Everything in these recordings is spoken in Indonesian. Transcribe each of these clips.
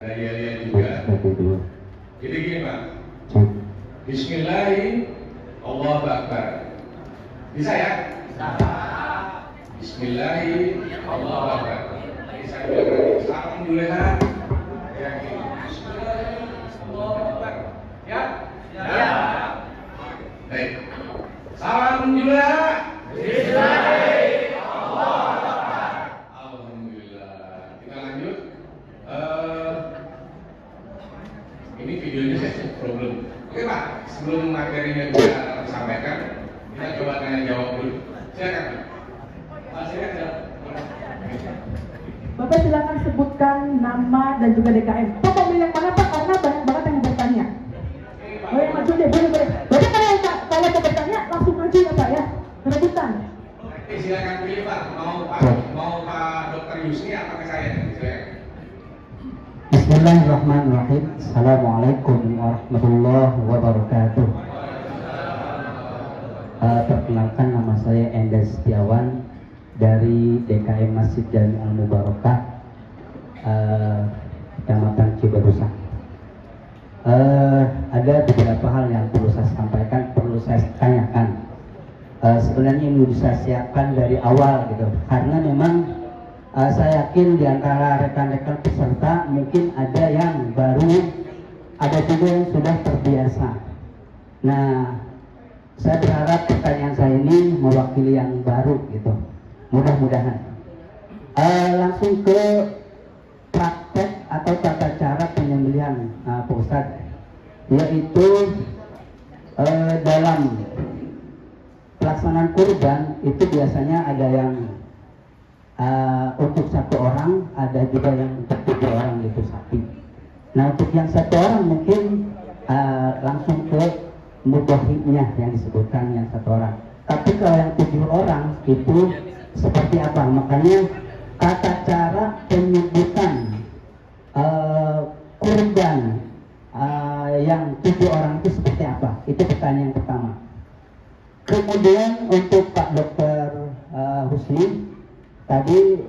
Iya juga. Jadi gini Pak. Bismillahirrahmanirrahim. Allahu Akbar. Bisa ya? Bismillahirrahmanirrahim. Allahu Akbar. Jadi saya bilang alhamdulillah. Yang ini. Bismillahirrahmanirrahim. Allahu Akbar. Ya? Ya. Baik. Alhamdulillah. Bismillahirrahmanirrahim. Allahu Akbar. Alhamdulillah. Kita lanjut. Ini videonya saya problem. Oke Pak, sebelum materinya kita sampaikan, kita coba tanya jawab dulu. Silakan. Silakan. Bapak silakan sebutkan nama dan juga DKM. Bapak milih yang mana Pak? Karena banyak banget yang bertanya. Oh yang maju deh, boleh. Bapak kalau mau bertanya langsung maju ya Pak ya. Rebutan. Silakan pilih Pak. Mau Pak Dr. Yusni atau ke saya? Silakan. Bismillahirrahmanirrahim. Assalamualaikum warahmatullahi wabarakatuh. Perkenalkan, nama saya Enda Setiawan dari DKM Masjid Jami Al Mubarakah, Kecamatan Cibarusah. Ada beberapa hal yang perlu saya sampaikan, perlu saya tanyakan. Sebenarnya ini sudah saya siapkan dari awal gitu, karena memang saya yakin di antara rekan-rekan peserta mungkin ada yang baru, ada juga yang sudah terbiasa. Nah, saya berharap pertanyaan saya ini mewakili yang baru gitu. Mudah-mudahan. Langsung ke praktek atau tata cara penyembelihan Pak Ustadz, yaitu dalam pelaksanaan kurban itu biasanya ada yang untuk satu orang, ada juga yang untuk 3 orang itu sapi. Nah untuk yang 1 orang mungkin langsung ke mudhohinya yang disebutkan yang 1 orang. Tapi kalau yang 7 orang itu seperti apa? Makanya tata cara penyebutan kurban yang 7 orang itu seperti apa? Itu pertanyaan yang pertama. Kemudian untuk Pak Dr. Husni, tadi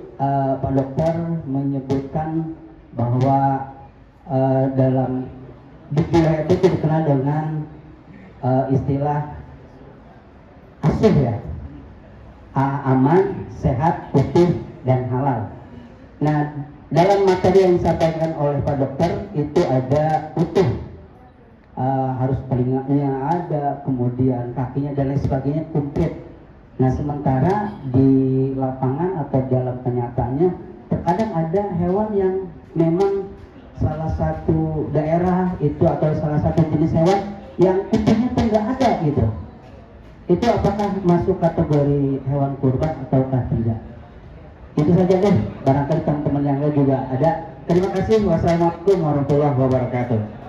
Pak Dokter menyebutkan bahwa dalam di wilayah itu dikenal dengan istilah asuh ya, aman, sehat, utuh, dan halal. Nah, dalam materi yang disampaikan oleh Pak Dokter itu ada utuh, harus telinganya ada, kemudian kakinya dan lain sebagainya komplit. Nah sementara di lapangan atau dalam kenyataannya terkadang ada hewan yang memang salah satu daerah itu atau salah satu jenis hewan yang kutunya itu nggak ada gitu. Itu apakah masuk kategori hewan kurban ataukah tidak? Itu saja deh, barangkali teman-teman yang lain juga ada. Terima kasih. Wassalamualaikum warahmatullahi wabarakatuh.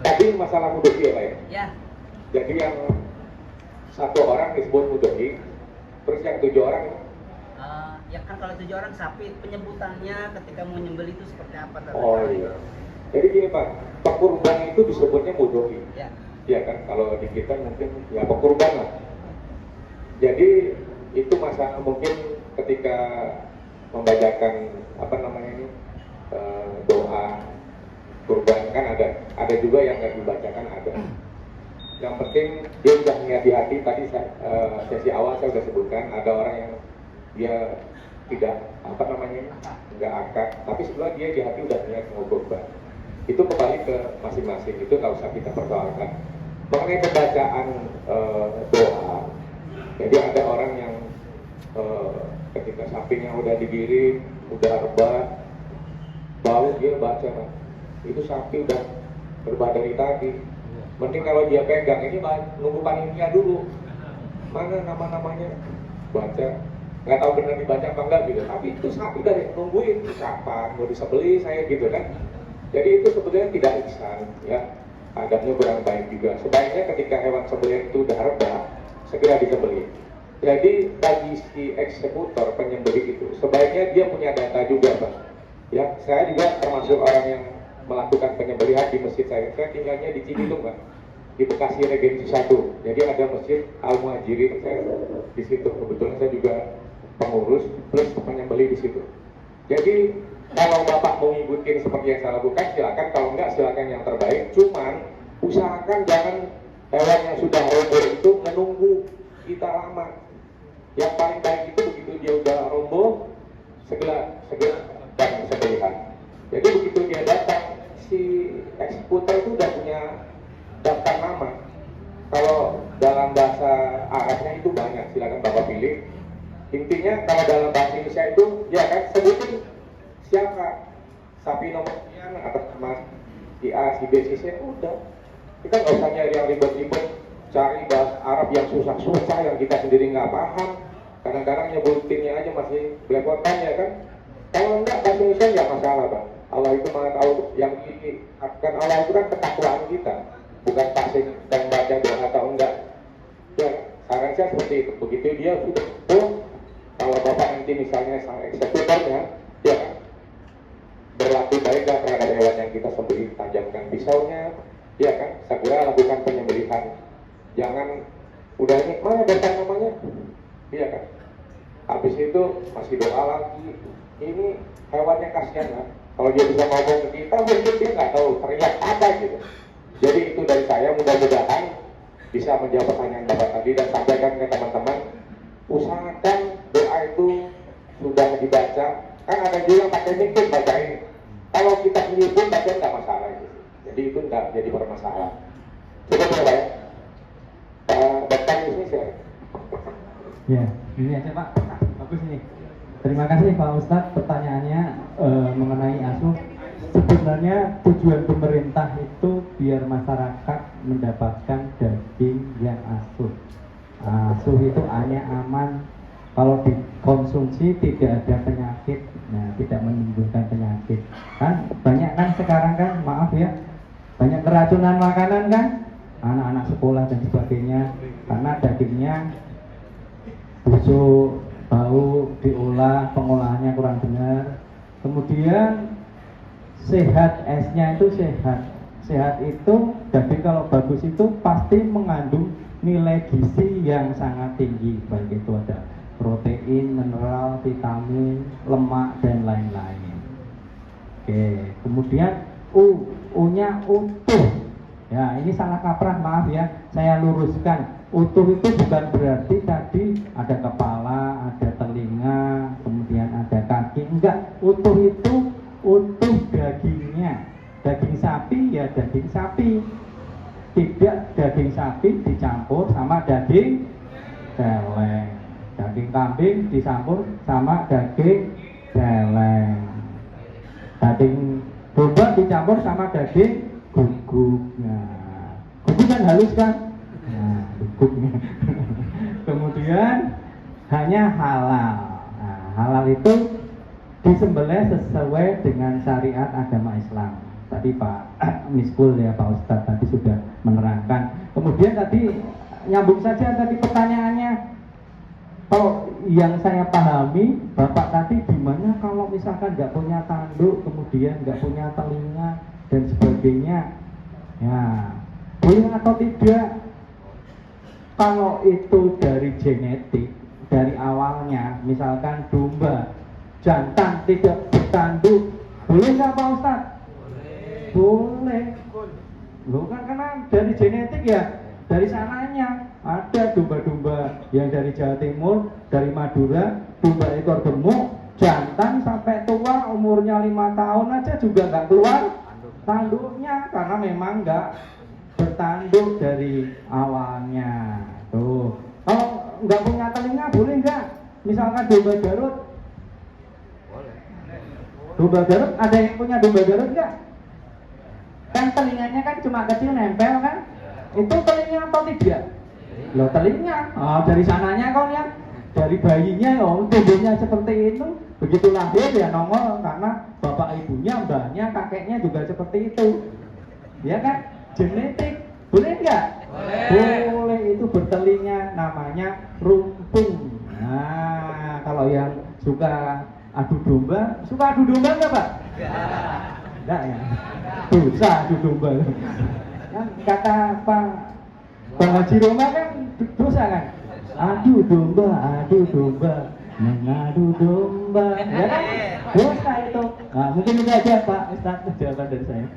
Tadi masalah mudhohi ya Pak ya? Ya. Jadi yang 1 orang disebut mudhohi, terus yang 7 orang? Ya kan kalau 7 orang sapi, penyebutannya ketika mau nyembeli itu seperti apa? Oh iya. Jadi gini Pak, pekurban itu disebutnya mudhohi. Ya. Ya kan, kalau di kita mungkin ya pekurban lah. Jadi itu masa mungkin ketika membacakan apa namanya ini doa kurban kan ada juga yang nggak dibacakan ada. Yang penting dia sudah niat di hati. Tadi sesi awal saya sudah sebutkan ada orang yang dia tidak apa namanya nggak akad, tapi sebenarnya dia di hati udah niat mau kurban. Itu kembali ke masing-masing, itu nggak usah kita persoalkan. Mengenai pembacaan doa, jadi ada orang yang ketika sapinya udah digiring, udah rebah, baru dia baca, itu sapi udah rebah dari tadi. Mending kalau dia pegang, ini nunggu panitia dulu, mana nama-namanya, baca, nggak tahu benar dibaca apa enggak gitu. Tapi itu sapi dari nungguin kapan mau disembelih saya gitu kan. Jadi itu sebetulnya tidak ihsan ya, adabnya kurang baik juga. Sebaiknya ketika hewan sembelihan itu udah rebah, segera disembelih. Jadi bagi si eksekutor penyembelih itu sebaiknya dia punya data juga Pak. Ya, saya juga termasuk orang yang melakukan penyembelihan di masjid saya. Saya tinggalnya di Cibinong, Pak, di Bekasi Regensi 1. Jadi ada masjid Al Muhajirin, saya di situ. Kebetulan saya juga pengurus plus penyembeli di situ. Jadi kalau Bapak mau ngikutin seperti yang saya lakukan, silakan. Kalau enggak, silakan yang terbaik. Cuman usahakan jangan hewan yang sudah roboh itu menunggu kita lama. Yang paling baik itu begitu dia udah roboh, segera dan sembelihan. Jadi begitu dia datang, si eksekutor itu udah punya daftar nama. Kalau dalam bahasa Arabnya itu banyak, silakan Bapak pilih. Intinya kalau dalam bahasa Indonesia itu, ya kan, sebutin siapa, sapi nomor sekian atas nama si A, si B, si C, udah. Kita nggak usah nyari yang ribet-ribet, cari bahasa Arab yang susah-susah yang kita sendiri nggak paham. Kadang-kadang nyebutinnya aja masih belepotan, ya kan. Kalau enggak bahasa Indonesia nggak masalah, Pak. Allah itu maha tahu. Yang diharapkan Allah itu kan ketakwaan kita, bukan pasif dan baca doa atau enggak. Ya, saran saya seperti itu. Begitu dia sudah kalau Bapak nanti misalnya sang eksekutornya, ya kan, berlaku baiklah terhadap hewan yang kita sembelih, tajamkan pisaunya, ya kan, segera lakukan penyembelihan. Jangan udah ini mana daftar namanya, iya kan. Habis itu masih doa lagi. Ini hewannya kasihan lah. Kalau dia bisa ngomong ke kita, mungkin dia nggak tahu teriak apa gitu. Jadi itu dari saya, mudah-mudahan bisa menjawab pertanyaan Bapak tadi dan sampaikan ke teman-teman. Usahakan doa itu sudah dibaca. Kan ada juga yang pakai mikir bacain. Kalau kita sendiri pun baca nggak masalah gitu. Jadi itu nggak jadi bermasalah. Cukup ya Pak ya. Dokter ini sih. Ya, ini aja Pak. Bagus ini. Terima kasih Pak Ustadz. Pertanyaannya mengenai asuh. Sebenarnya tujuan pemerintah itu biar masyarakat mendapatkan daging yang asuh. Asuh itu hanya aman, kalau dikonsumsi tidak ada penyakit, nah tidak menimbulkan penyakit. Kan banyak kan sekarang kan, maaf ya, banyak keracunan makanan kan, anak-anak sekolah dan sebagainya, karena dagingnya busuk, bau, diolah, pengolahannya kurang benar. Kemudian sehat, esnya itu sehat itu daging kalau bagus itu pasti mengandung nilai gizi yang sangat tinggi, baik itu ada protein, mineral, vitamin, lemak dan lain-lain. Oke, kemudian U-nya utuh. Ya, ini salah kaprah, maaf ya, saya luruskan. Utuh itu bukan berarti tadi ada kepala, ada telinga, kemudian ada kaki. Enggak, utuh itu utuh dagingnya. Daging sapi ya daging sapi. Tidak daging sapi dicampur sama daging celeng. Daging kambing dicampur sama daging celeng. Daging domba dicampur sama daging guguk. Nah, guguk kan halus kan? Nah, guguknya. Kemudian hanya halal. Nah, halal itu disembelih sesuai dengan syariat agama Islam. Tadi Pak Miskul ya Pak Ustadz tadi sudah menerangkan. Kemudian tadi nyambung saja tadi pertanyaannya. Kalau yang saya pahami Bapak tadi gimana kalau misalkan nggak punya tanduk, kemudian nggak punya telinga dan sebagainya, ya boleh atau tidak? Kalau itu dari genetik dari awalnya, misalkan domba jantan tidak bertanduk, boleh nggak Pak Ustadz? Boleh. Loh kan karena dari genetik ya, dari sananya ada domba-domba yang dari Jawa Timur, dari Madura, domba ekor gemuk, jantan sampai tua umurnya 5 tahun aja juga nggak keluar tanduknya karena memang nggak bertanduk dari awalnya. Tuh, kalau nggak punya telinga boleh nggak? Misalkan domba Garut. Domba Garut, ada yang punya domba Garut nggak? Kan telinganya kan cuma kecil nempel kan? Itu telinga atau tidak? Loh telinga, dari sananya kau lihat, dari bayinya tubuhnya seperti itu, begitu lahir ya nongol karena bapak ibunya, mbahnya, kakeknya juga seperti itu, ya kan? Genetik, boleh nggak? Boleh, itu bertelinga, namanya rumpung. Nah, kalau yang suka adu domba nggak Pak? enggak ya. Dosa adu domba. Kan kata Pak Bang Haji Roma kan dosa kan? Adu domba, mengadu domba. Ya kan? Dosa itu. Nah, mungkin itu aja Pak Ustadz jawaban dari saya.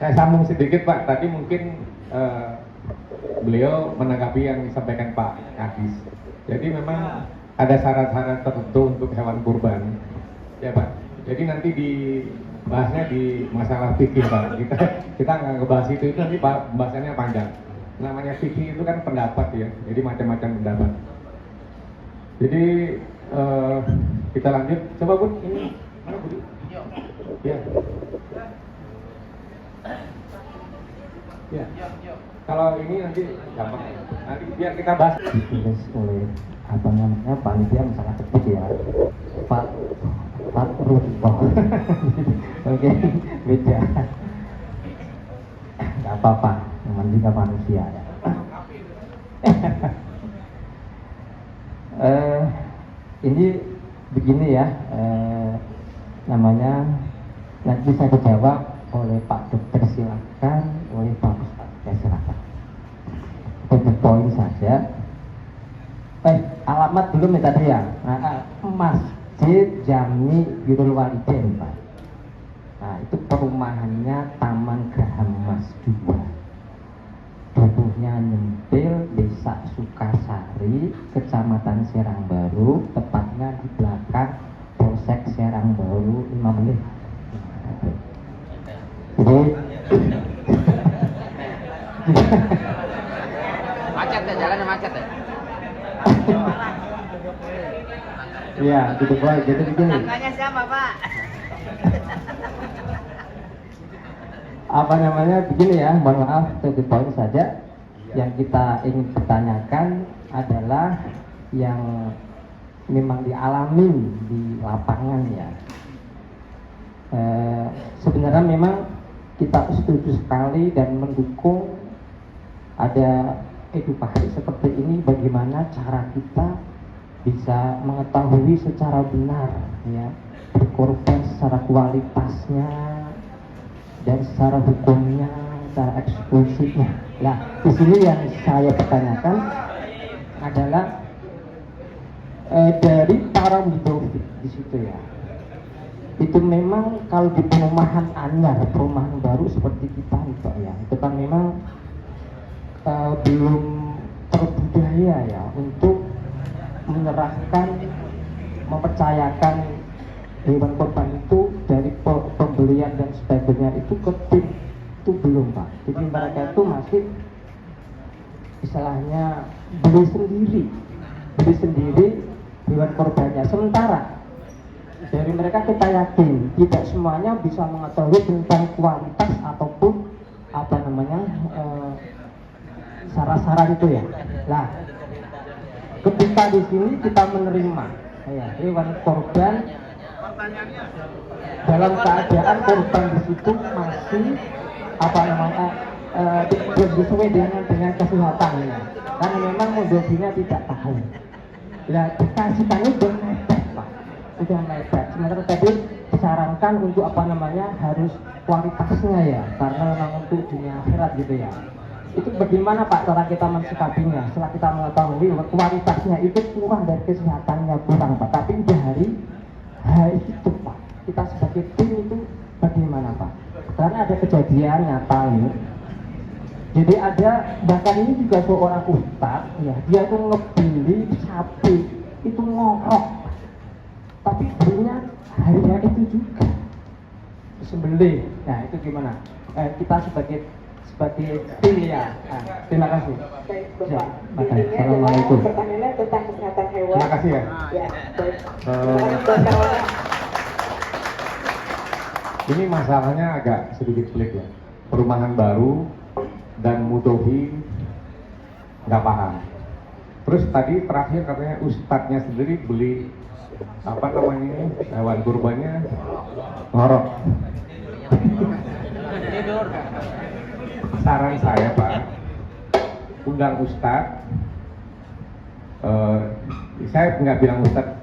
Saya sambung sedikit Pak, tadi mungkin beliau menanggapi yang disampaikan Pak Kadis. Jadi memang ada syarat-syarat tertentu untuk hewan kurban, ya Pak. Jadi nanti dibahasnya di masalah fikih Pak. Kita nggak ngebahas itu nanti Pak, pembahasannya panjang. Namanya fikih itu kan pendapat ya, jadi macam-macam pendapat. Jadi kita lanjut. Coba Bun, ini mana Budi? Ya. Ya. Kalau ini nanti gampang. Nanti biar kita bahas. Ditulis oleh apa namanya panitia sangat cepat ya. Pak Ruto. Oke, beda. Gak apa-apa, namanya juga manusia ya. Ini begini ya, namanya nanti bisa dijawab oleh Pak Dokter silakan, oleh Pak Ustadz silakan. Untuk poin saja. Alamat belum ya tadi ya. Masjid Jami Birrul Walidain Pak. Nah itu perumahannya Taman Graham Mas 2. Duduhnya Nyempil, Desa Sukasari, Kecamatan Serang Baru, tepatnya di belakang Polsek Serang Baru 5 menit. Jadi Macet ya, jalannya macet ya. iya, gitu Boy, jadi begini. Tangganya siapa Pak? Apa namanya begini ya, mohon maaf untuk poin saja. Yang kita ingin pertanyakan adalah yang memang dialami di lapangan ya. Sebenarnya memang kita setuju sekali dan mendukung ada edukasi seperti ini, bagaimana cara kita bisa mengetahui secara benar ya berkorban secara kualitasnya dan secara hukumnya, secara eksklusifnya. Nah, di sini yang saya pertanyakan adalah dari para mudofik di situ ya. Itu memang kalau di perumahan anyar, perumahan baru seperti kita itu ya, itu kan memang belum terbudaya ya untuk menyerahkan, mempercayakan hewan korban itu dari pembelian dan sebagainya itu ke tim, itu belum Pak. Jadi mereka itu masih istilahnya beli sendiri hewan korbannya. Sementara dari mereka kita yakin tidak semuanya bisa mengetahui tentang kualitas ataupun apa namanya syarat-syarat itu ya. Nah, ketika di sini kita menerima ya, hewan korban dalam keadaan korban di situ masih apa namanya sesuai dengan kesehatannya, karena memang mudofirnya tidak tahu. Nah, dikasihkan udah mepet Pak, udah mepet. Sementara tadi disarankan untuk apa namanya harus kualitasnya ya, karena memang untuk dunia akhirat gitu ya. Itu bagaimana Pak cara kita mensikapinya setelah kita mengetahui kualitasnya itu kurang dari kesehatannya kurang Pak, tapi dari itu Pak kita sebagai tim itu bagaimana Pak, karena ada kejadian nyata ini. Jadi ada bahkan ini juga seorang ustadz ya, dia tuh ngebeli sapi itu ngorok, tapi belinya harinya itu juga sembelih. Nah itu gimana kita sebagai tim ya. Nah, terima kasih. Baik, Ya, Bapak. Ini Assalamualaikum. adalah pertanyaannya tentang kesehatan hewan. Terima kasih ya. Ya, baik. Terima kasih. Ini masalahnya agak sedikit pelik ya. Perumahan baru dan mudohi nggak paham. Terus tadi terakhir katanya ustadznya sendiri beli apa namanya hewan kurbannya ngorok. Saran saya Pak, undang ustadz. Saya nggak bilang ustadz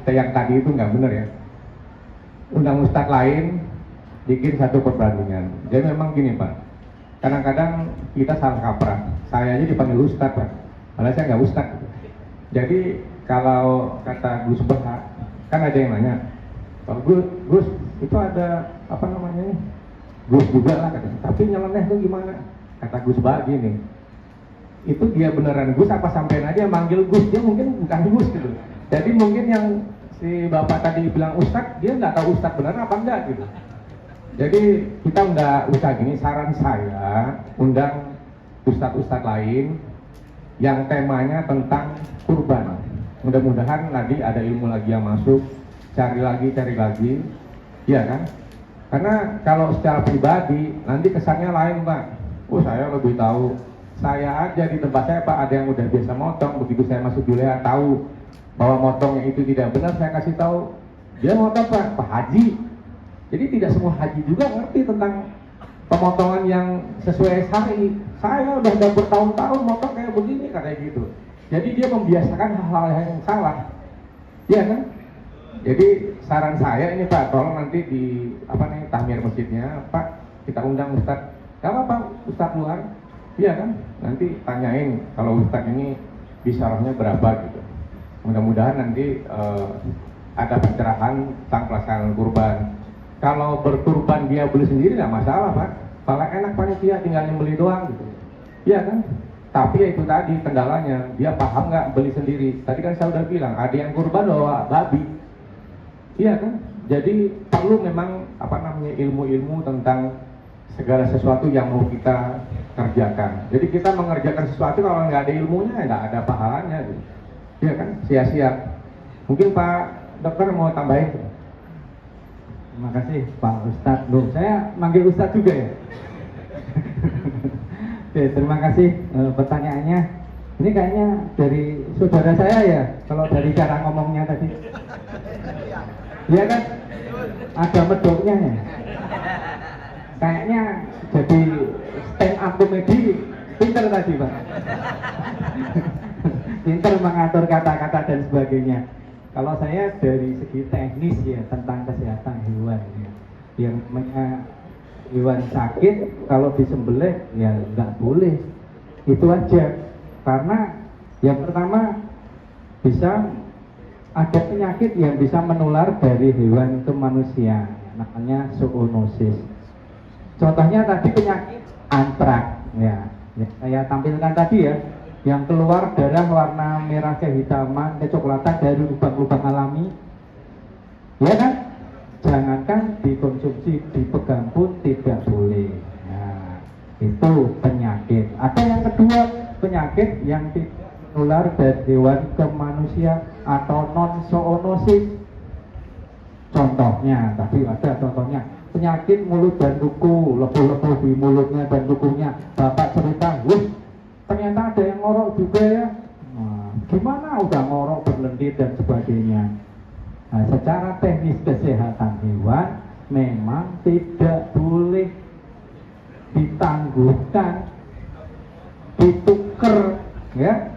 yang tadi itu nggak benar ya. undang ustadz lain bikin satu perbandingan. Jadi memang gini Pak, kadang-kadang kita salah kaprah. Saya aja dipanggil ustadz Pak, padahal saya nggak ustadz. Jadi kalau kata Gus Bah, kan ada yang nanya, Pak Gus itu ada apa namanya, Gus juga lah katanya. Tapi nyeleneh tuh gimana? Kata Gus Bah gini, itu dia beneran Gus apa sampean aja manggil Gus, dia mungkin bukan Gus gitu. Jadi mungkin yang si bapak tadi bilang ustadz, dia nggak tahu ustadz beneran apa enggak gitu. Jadi kita nggak usah gini, saran saya undang ustadz-ustadz lain yang temanya tentang kurban. Mudah-mudahan nanti ada ilmu lagi yang masuk, cari lagi, iya kan? Karena kalau secara pribadi nanti kesannya lain Pak. Oh saya lebih tahu. Saya aja di tempat saya Pak ada yang udah biasa motong, begitu saya masuk Juleha tahu bahwa motongnya itu tidak benar, saya kasih tahu. Dia motong Pak Haji. Jadi tidak semua haji juga ngerti tentang pemotongan yang sesuai syar'i. Saya udah bertahun-tahun motong kayak begini kayak gitu. Jadi dia membiasakan hal-hal yang salah. Iya kan? Jadi saran saya ini Pak, tolong nanti di tahmir masjidnya Pak, kita undang Ustadz. Gak apa-apa Ustadz luar. Iya kan? Nanti tanyain kalau Ustadz ini bisyarahnya berapa gitu. Mudah-mudahan nanti ada pencerahan tentang pelaksanaan kurban. Kalau berkurban dia beli sendiri nggak masalah Pak. Paling enak panitia tinggal beli doang gitu. Iya kan? Tapi ya itu tadi kendalanya, dia paham nggak beli sendiri. Tadi kan saya udah bilang ada yang kurban bawa babi. Iya kan? Jadi perlu memang ilmu-ilmu tentang segala sesuatu yang mau kita kerjakan. Jadi kita mengerjakan sesuatu kalau nggak ada ilmunya nggak ada pahalanya gitu. Iya kan? Sia-sia. Mungkin Pak Dokter mau tambahin? Terima kasih Pak Ustadz. Loh, saya manggil Ustadz juga ya? Oke, terima kasih pertanyaannya. Ini kayaknya dari saudara saya ya, kalau dari cara ngomongnya tadi. Iya kan? Ada medoknya ya. Kayaknya jadi stand up komedi pinter tadi Pak. Pinter mengatur kata-kata dan sebagainya. Kalau saya dari segi teknis ya tentang kesehatan hewan ya, yang namanya hewan sakit kalau disembelih ya nggak boleh, itu aja. Karena yang pertama bisa ada penyakit yang bisa menular dari hewan ke manusia, namanya zoonosis. Contohnya tadi penyakit antrak ya, saya tampilkan tadi ya, yang keluar darah warna merah kehitaman, kecoklatan dari lubang-lubang alami, ya kan? Jangankan dikonsumsi, dipegang pun tidak boleh. Nah, itu penyakit. Ada yang kedua, penyakit yang tidak menular dari hewan ke manusia atau non zoonosis. Contohnya, tadi ada contohnya, penyakit mulut dan kuku, lepuh-lepuh di mulutnya dan kukunya. Bapak cerita, ternyata ada yang ngorok juga ya. Nah, gimana udah ngorok berlendir dan sebagainya. Nah, secara teknis kesehatan hewan memang tidak boleh ditangguhkan, dituker ya.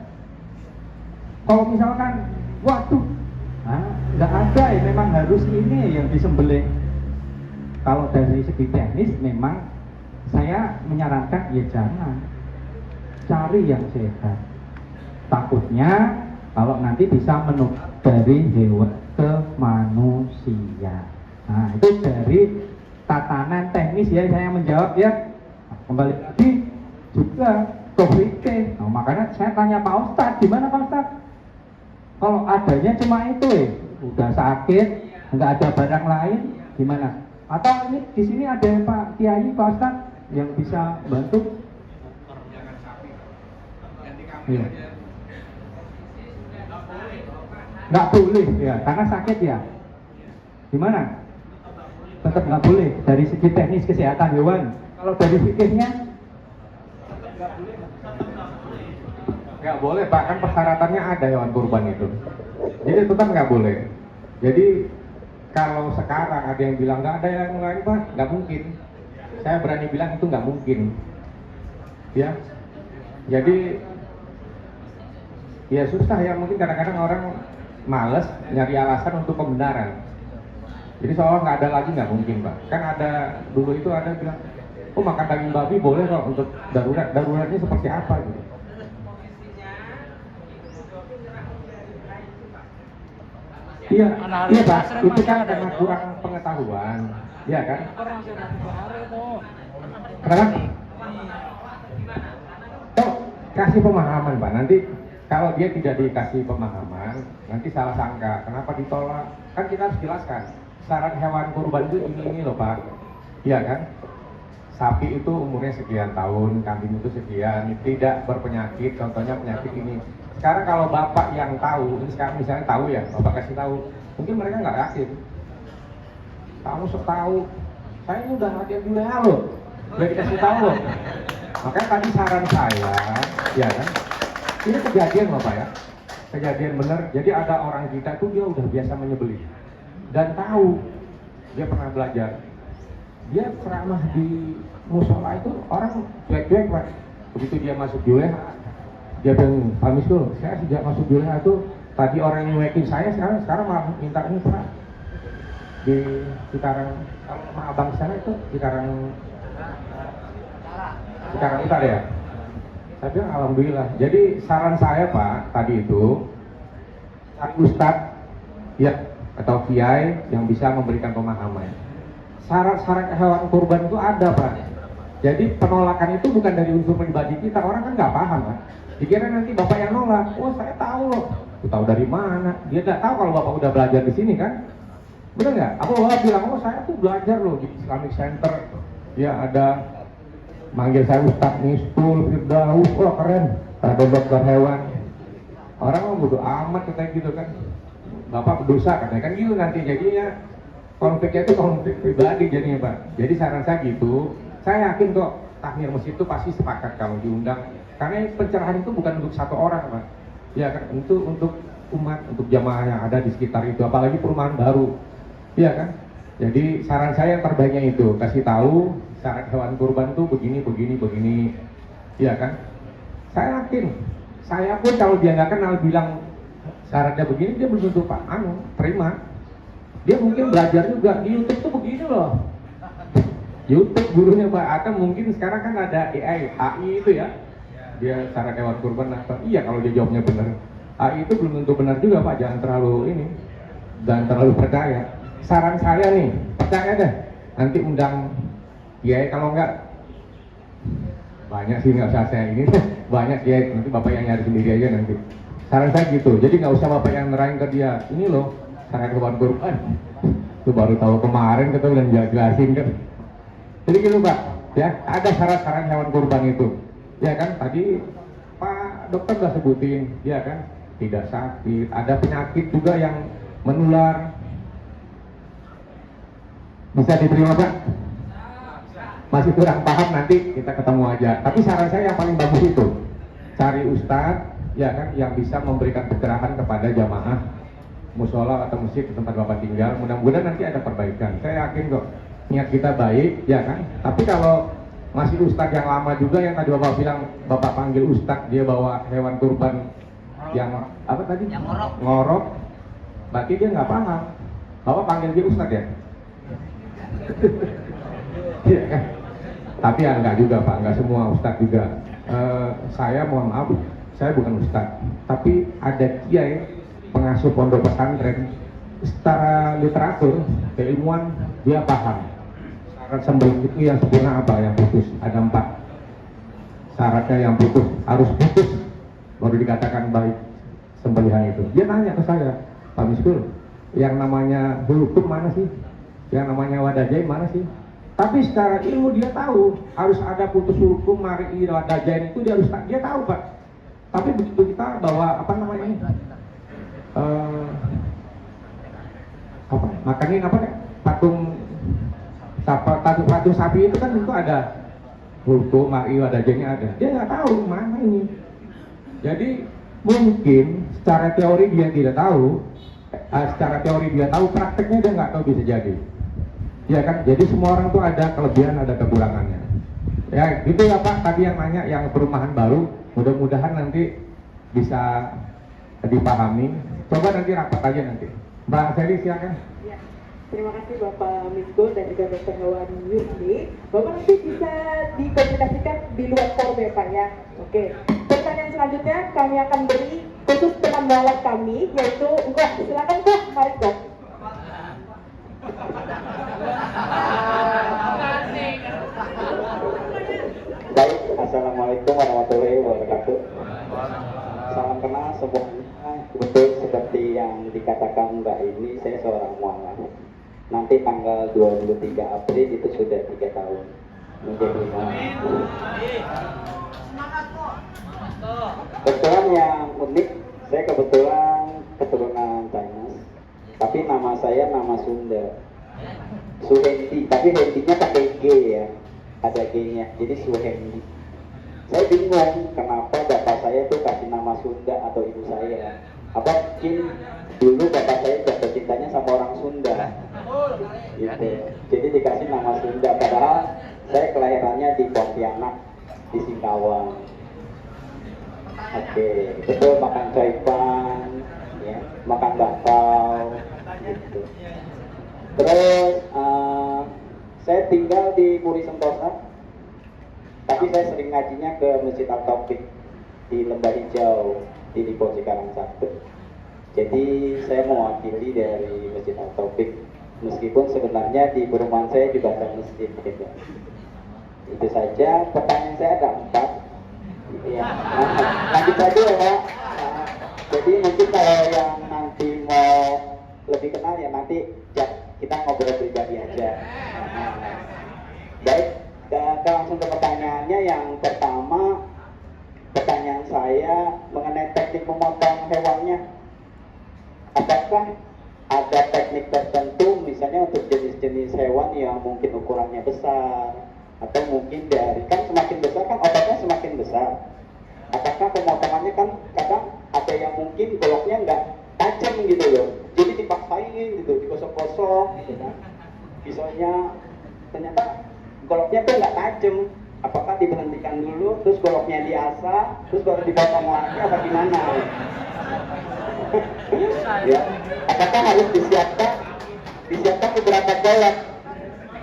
Kalau misalkan waduh, nggak ada ya, memang harus ini yang disembelih. Kalau dari segi teknis memang saya menyarankan ya jangan, cari yang sehat. Takutnya kalau nanti bisa menular dari hewan ke manusia. Nah, itu dari tatanan teknis ya saya menjawab ya. Nah, kembali lagi juga COVID. Nah, makanya saya tanya Pak Ustadz, gimana Pak Ustadz? Kalau adanya cuma itu udah sakit, nggak ada barang lain, gimana? Atau ini di sini ada Pak Kiai, Pak Ustadz yang bisa bantu? Iya. Nggak boleh ya, karena sakit ya. Gimana? Tetap nggak boleh dari segi teknis kesehatan hewan. Kalau dari fikihnya nggak boleh Pak, kan persyaratannya ada hewan kurban itu. Jadi tetap nggak boleh. Jadi kalau sekarang ada yang bilang nggak ada yang lain Pak, nggak mungkin. Saya berani bilang itu nggak mungkin. Ya, jadi ya susah ya, mungkin kadang-kadang orang males nyari alasan untuk kebenaran. Jadi seolah nggak ada lagi, nggak mungkin Pak. Kan ada, dulu itu ada bilang, oh makan daging babi boleh kok untuk darurat. Daruratnya seperti apa gitu. Iya, iya Pak, itu kan karena kurang pengetahuan, ya kan? Kenapa? Oh, kasih pemahaman Pak, nanti kalau dia tidak dikasih pemahaman, nanti salah sangka, kenapa ditolak? Kan kita harus jelaskan, syarat hewan kurban itu ini loh Pak, iya kan? Sapi itu umurnya sekian tahun, kambing itu sekian, tidak berpenyakit, contohnya penyakit ini. Sekarang kalau bapak yang tahu, ini sekarang misalnya tahu ya, bapak kasih tahu, mungkin mereka nggak yakin. Kamu tahu, saya ini udah latihan juleha loh, udah dikasih tahu loh. Makanya tadi saran saya, ya kan, ini kejadian bapak ya, kejadian bener. Jadi ada orang kita tuh dia udah biasa menyembelih dan tahu, dia pernah belajar. Dia ceramah di musola itu orang cuek-cuek Pak. Begitu dia masuk juleha, dia bilang, Pak Miskul, saya sejak masuk juleha itu tadi orang yang nyuekin saya, sekarang malah minta ini Pak. Di Cikarang, sama abang sana itu Cikarang Utara ya. Saya bilang alhamdulillah. Jadi saran saya Pak tadi itu, Ustadz ya atau kiai yang bisa memberikan pemahaman. Syarat-syarat hewan kurban itu ada Pak. Jadi penolakan itu bukan dari unsur pribadi kita, orang kan nggak paham Pak. Dikira nanti bapak yang nolak, oh saya tahu loh. Tahu dari mana? Dia nggak tahu kalau bapak udah belajar di sini kan? Bener nggak? Apa bapak bilang, oh saya tuh belajar loh di Islamic Center. Ya ada manggil saya Ustadz Miskul, Firdaus, wah keren. Ada dokter hewan. Orang mau bodo amat katanya gitu kan. Bapak berdosa katanya kan gitu nanti jadinya. Konfliknya itu konflik pribadi jadinya Pak. Jadi saran saya gitu, saya yakin kok takmir masjid itu pasti sepakat kalau diundang. Karena pencerahan itu bukan untuk satu orang Pak. Ya kan, itu untuk umat, untuk jamaah yang ada di sekitar itu, apalagi perumahan baru. Iya kan? Jadi saran saya yang terbaiknya itu, kasih tahu syarat hewan kurban itu begini. Iya kan? Saya yakin, saya pun kalau dia nggak kenal bilang syaratnya begini, dia belum tentu Pak terima. Dia mungkin belajar juga di YouTube tuh begini loh. YouTube gurunya Pak, atau mungkin sekarang kan ada AI itu ya. Dia syarat hewan kurban apa? Iya kalau dia jawabnya benar. AI itu belum tentu benar juga Pak, jangan terlalu percaya. Saran saya nih, percaya deh. Nanti undang kiai, kalau enggak banyak sih, nggak usah saya ini banyak kiai, nanti bapak yang nyari sendiri aja nanti. Saran saya gitu, jadi nggak usah bapak yang nerangin ke dia. Ini loh syarat hewan kurban. Itu baru tahu kemarin kita udah jelasin kan. Jadi gitu Pak, ya ada syarat-syarat hewan kurban itu. Ya kan tadi Pak dokter udah sebutin, ya kan tidak sakit, ada penyakit juga yang menular. Bisa diterima Pak? Masih kurang paham, nanti kita ketemu aja. Tapi saran saya yang paling bagus itu cari ustadz, ya kan, yang bisa memberikan pencerahan kepada jamaah musola atau masjid di tempat bapak tinggal. Mudah-mudahan nanti ada perbaikan. Saya yakin kok niat kita baik, ya kan. Tapi kalau masih ustadz yang lama juga, yang tadi bapak bilang bapak panggil ustadz, dia bawa hewan kurban yang apa tadi? Yang ngorok. Berarti dia nggak paham. Bapak panggil dia ustadz ya? Iya kan? Tapi ya enggak juga Pak, enggak semua ustadz juga. Saya mohon maaf, saya bukan ustadz, tapi ada kiai pengasuh pondok pesantren. Secara literatur, keilmuan dia paham. Syarat sembelih itu yang sempurna apa? Yang putus, ada 4 syaratnya yang putus, harus putus baru dikatakan baik sembelihan itu. Dia nanya ke saya, Pak Miskul, yang namanya hukum mana sih? Yang namanya wadajain mana sih? Tapi secara ilmu dia tahu harus ada putus hukum, mari wadajain itu dia tahu Pak. Tapi begitu kita bawa apa namanya ini? Makanin apa ya? Patung sapi itu kan itu ada hukum, mari wadajainnya ada. Dia nggak tahu mana ini. Jadi mungkin secara teori dia tidak tahu, prakteknya dia nggak tahu bisa jadi. Ya kan, jadi semua orang tuh ada kelebihan, ada kekurangannya. Ya gitu ya Pak, tadi yang nanya yang perumahan baru, mudah-mudahan nanti bisa dipahami. Coba nanti rapat aja nanti. Mbak Seli silakan. Terima kasih Bapak Misgo dan juga Dr. Hewan Yusli. Bapak nanti bisa dikomunikasikan di luar forum ya Pak ya. Oke. Pertanyaan selanjutnya kami akan beri khusus teman mualaf kami yaitu enggak silakan Pak, mari Pak. Baik, Assalamualaikum warahmatullahi wabarakatuh. Salam kenal semuanya. Betul seperti yang dikatakan Mbak ini, saya seorang mualaf. Nanti tanggal 23 April itu sudah 3 tahun menjadi mualaf. Kebetulan yang unik, saya kebetulan keturunan Chinese, tapi nama saya nama Sunda, Suhendi, tapi Hendinya pakai G ya, ada G-nya, jadi Suhendi. Saya bingung kenapa bapak saya tuh kasih nama Sunda atau ibu saya. Apa mungkin dulu bapak saya jatuh cintanya sama orang Sunda, gitu. Jadi dikasih nama Sunda, padahal saya kelahirannya di Pontianak, di Singkawang. Oke, betul, makan coipan, ya, makan bakpao, gitu. Terus saya tinggal di Puri Sentosa, tapi saya sering ngajinya ke Masjid Al-Taufik di Lembah Hijau di Lipo Cikarang 1. Jadi saya mewakili dari Masjid Al-Taufik, meskipun sebenarnya di perumahan saya juga ada masjid. Gitu. Itu saja. Pertanyaan saya ada 4. Ya, lanjut saja ya Pak. Jadi mungkin kalau yang nanti mau lebih kenal ya nanti kita ngobrol pribadi aja. Baik, kita langsung ke pertanyaannya. Yang pertama, pertanyaan saya mengenai teknik memotong hewannya. Apakah ada teknik tertentu misalnya untuk jenis-jenis hewan yang mungkin ukurannya besar, atau mungkin dari, kan semakin besar kan ototnya semakin besar. Apakah pemotongannya kan kadang ada yang mungkin goloknya nggak tajam gitu loh, jadi dipaksain gitu, digosok-gosok gitu kan, pisaunya ternyata goloknya tuh nggak tajam. Apakah diberhentikan dulu, terus goloknya diasah, terus baru dipotong lagi, apa gimana? Ya, apakah harus disiapkan beberapa golok?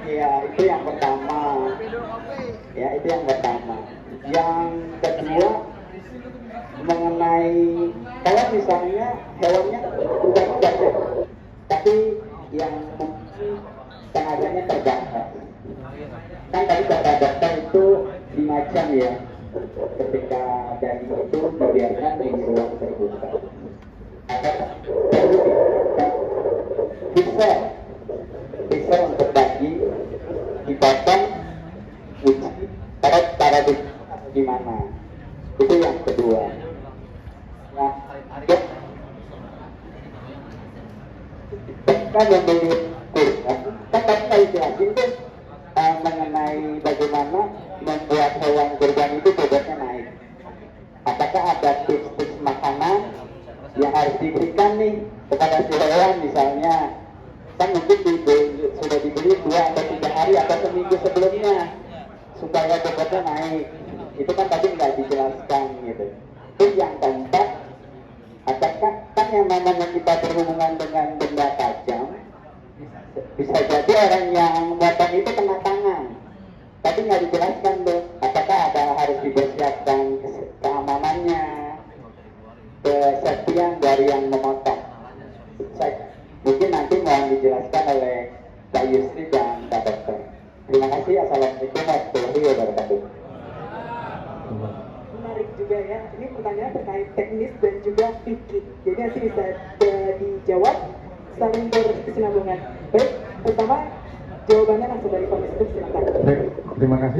Ya, itu yang pertama. Ya, itu yang pertama. Yang kedua, mengenai kalau misalnya hewannya udah ya, tapi yang tenaganya terbatas. Kan tadi kata dokter itu 5 jam ya, ketika daging itu dibiarkan di ruang terbuka. Bisa untuk daging dipotong, uji, taruh di gimana? Itu yang kedua. Nah, kan yang beli kurban, kan tadi saya jelasin tuh mengenai bagaimana membuat hewan kurban itu bobotnya naik. Apakah ada tips-tips makanan yang harus diberikan nih kepada si hewan, misalnya kan mungkin sudah dibeli 2 atau 3 hari atau seminggu sebelumnya supaya bobotnya naik. Itu kan tadi nggak dijelaskan gitu. Terus yang keempat, apakah kan yang namanya kita berhubungan dengan benda tajam, bisa jadi orang yang memotong itu kena tangan. Tapi nggak dijelaskan tuh, apakah ada harus dipersiapkan keamanannya, kesetiaan dari yang memotong. Mungkin nanti mohon dijelaskan oleh Pak Yusri dan Pak Dokter. Terima kasih. Assalamualaikum warahmatullahi wabarakatuh. Menarik juga ya, ini pertanyaan terkait teknis dan juga fikih. Jadi nanti bisa dijawab saling berkesinambungan. Baik, pertama jawabannya langsung dari Pak Misgo, silakan. Baik, terima kasih.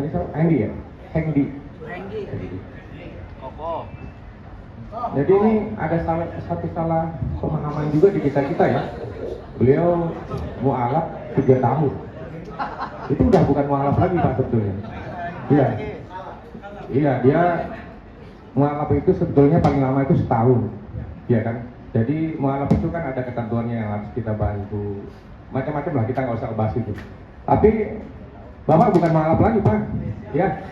Tadi saya Hendi ya? Hendi. Jadi ini ada satu salah pemahaman juga di kita ya. Beliau mualaf 3 tahun. Itu udah bukan mualaf lagi Pak sebetulnya. Iya. Iya, dia mualaf itu sebetulnya paling lama itu setahun. Iya kan? Jadi mualaf itu kan ada ketentuannya yang harus kita bantu. Macam-macam lah, kita nggak usah bahas itu. Tapi Bapak bukan mualaf lagi Pak. Ya.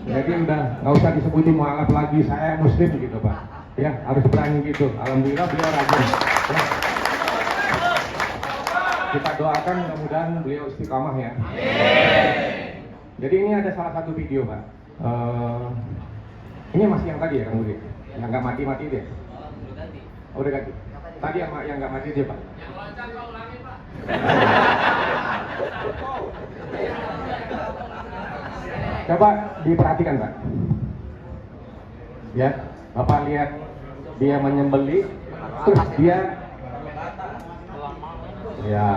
Jadi udah nggak usah disebutin mualaf lagi, saya muslim gitu Pak. Ya, harus berani gitu. Alhamdulillah beliau rajin. Ya. Kita doakan mudah-mudahan beliau istiqamah ya. Jadi ini ada salah satu video Pak. Ini masih yang tadi ya Kang Budi? Yang nggak mati-mati deh. Oh, udah ganti. Tadi yang nggak mati dia Pak. Coba diperhatikan Pak. Ya, Bapak lihat dia menyembelih, terus dia ya.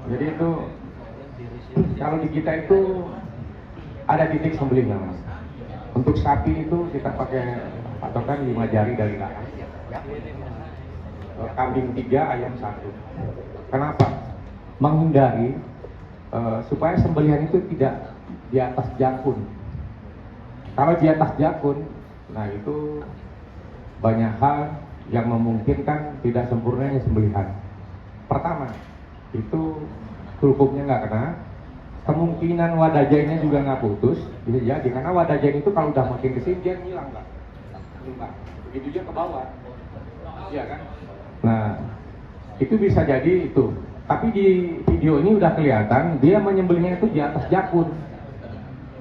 Jadi itu kalau di kita itu ada titik sembelih Mas. Untuk sapi itu kita pakai patokan 5 jari dari leher. Kambing 3, ayam 1. Kenapa? Menghindari supaya sembelihan itu tidak di atas jakun. Kalau di atas jakun, nah itu banyak hal yang memungkinkan tidak sempurnanya sembelihan. Pertama, itu kulkumnya nggak kena, kemungkinan wadah jainnya juga nggak putus, bisa jadi karena wadah jain itu kalau udah makin kesini dia hilang Pak. Begitu juga ke bawah, iya kan? Nah, itu bisa jadi itu. Tapi di video ini udah kelihatan dia menyembelihnya itu di atas jakun.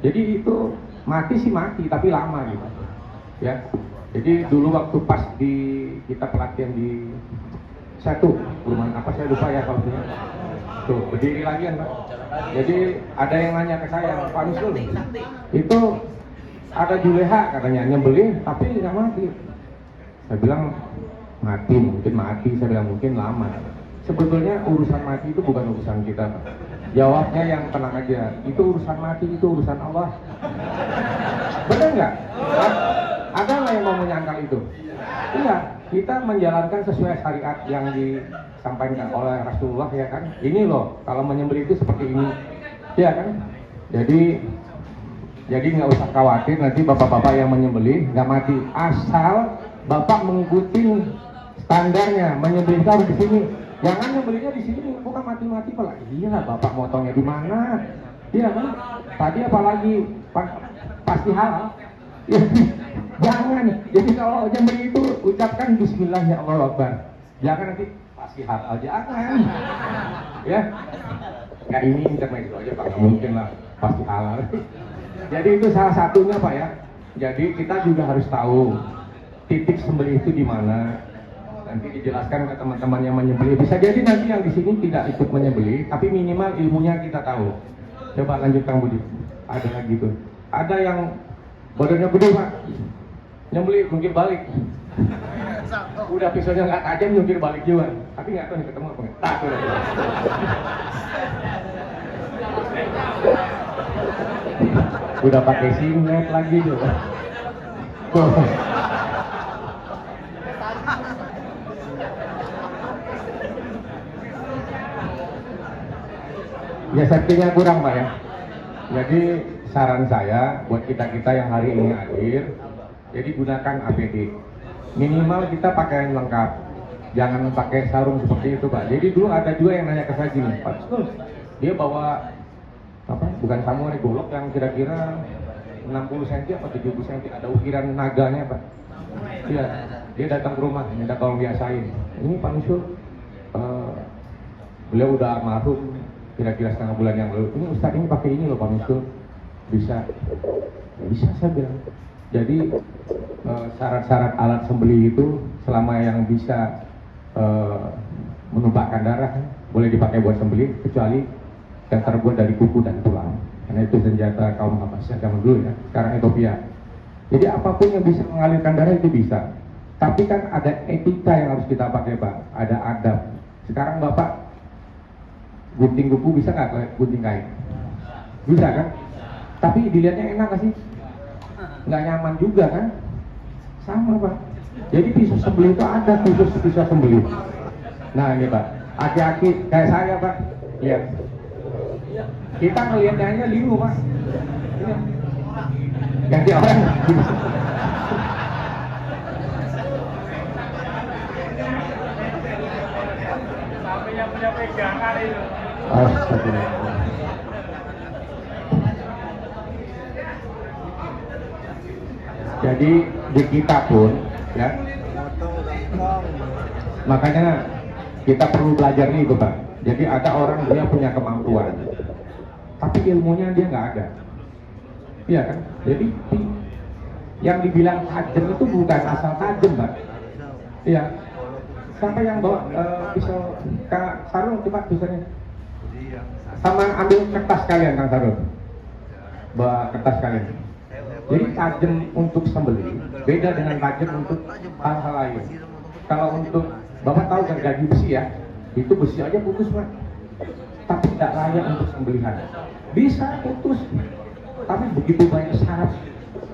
Jadi itu mati sih mati, tapi lama gitu, ya. Jadi dulu waktu pas kita pelatihan di satu rumah apa saya lupa ya kalau tuh berdiri lagi kan Pak. Jadi ada yang nanya ke saya, Pak Nusul, itu ada juleha katanya nyembelih tapi nggak mati. Saya bilang mati, mungkin mati, saya bilang mungkin lama. Sebetulnya urusan mati itu bukan urusan kita Pak. Jawabnya yang tenang aja, itu urusan mati, itu urusan Allah. Benar nggak? Ada nggak yang mau menyangkal itu? Iya, kita menjalankan sesuai syariat yang disampaikan oleh Rasulullah ya kan. Ini loh, kalau menyembelih itu seperti ini, ya kan. Jadi nggak usah khawatir nanti bapak-bapak yang menyembelih nggak mati, asal bapak mengikuti standarnya. Menyembelih itu harus di sini, jangan nyembelihnya di sini, bukan mati-mati pula. Iya, bapak motongnya di mana? Iya kan. Tadi apalagi pasti halal. Ya, jangan. Jadi kalau nyembelih itu ucapkan Bismillah ya Allah Akbar. Jangan nanti pasti halal, jangan. Ya. Ya ini intermezzo aja Pak, nggak mungkin lah pasti halal. Jadi itu salah satunya Pak ya. Jadi kita juga harus tahu titik sembelih itu di mana. Nanti dijelaskan ke teman-teman yang menyembelih. Bisa jadi nanti yang di sini tidak ikut menyembelih, tapi minimal ilmunya kita tahu. Coba lanjut Kang Budi. Ada lagi tuh. Ada yang badannya gede Pak, nyembelih jungkir balik. Udah pisaunya nggak tajam jungkir balik juga. Tapi nggak tahu nih ketemu apa nggak. Tak udah. Udah pakai singlet lagi juga. Ya safety-nya kurang Pak ya. Jadi saran saya buat kita-kita yang hari ini hadir, jadi gunakan APD. Minimal kita pakai yang lengkap. Jangan pakai sarung seperti itu Pak. Jadi dulu ada juga yang nanya ke saya gini, Pak, dia bawa apa? Bukan samurai golok yang kira-kira 60 cm atau 70 cm, ada ukiran naganya Pak. Iya, dia datang ke rumah, minta tolong biasain. Ini Pak Nusul, beliau udah almarhum kira-kira setengah bulan yang lalu. Ini Ustaz ini pakai ini loh Pak Nusul. Bisa saya bilang. Jadi syarat-syarat alat sembelih itu selama yang bisa menumpahkan darah boleh dipakai buat sembelih, kecuali yang terbuat dari kuku dan tulang, karena itu senjata kaum Habasya zaman dulu ya, sekarang Ethiopia. Jadi apapun yang bisa mengalirkan darah itu bisa, tapi kan ada etika yang harus kita pakai Pak, ada adab. Sekarang Bapak gunting kuku bisa nggak gunting kain? Bisa kan? Tapi dilihatnya enak gak sih? Nggak nyaman juga kan? Sama Pak. Jadi pisau sembelih itu ada khusus pisau sembelih. Nah ini Pak, aki-aki kayak saya Pak, lihat. Kita ngelihatnya aja lingu Pak. Ini. Ganti orang. Sampai yang punya pegangan itu. Astagfirullah. Jadi di kita pun ya Makanya kita perlu belajar nih Pak. Jadi ada orang dia punya kemampuan, tapi ilmunya dia nggak ada. Iya kan? Jadi yang dibilang tajam itu bukan asal tajam Pak. Iya. Sampai yang bawa pisau Kak Sarul coba pisaunya. Sama ambil kertas kalian Kang Sarul. Bawa kertas kalian. Jadi tajam untuk sembelih beda dengan tajam untuk hal-hal lain. Kalau untuk Bapak tahu kan gaji besi ya, itu besi aja putus Pak. Tapi tidak layak untuk sembelihan. Bisa putus, tapi begitu banyak syarat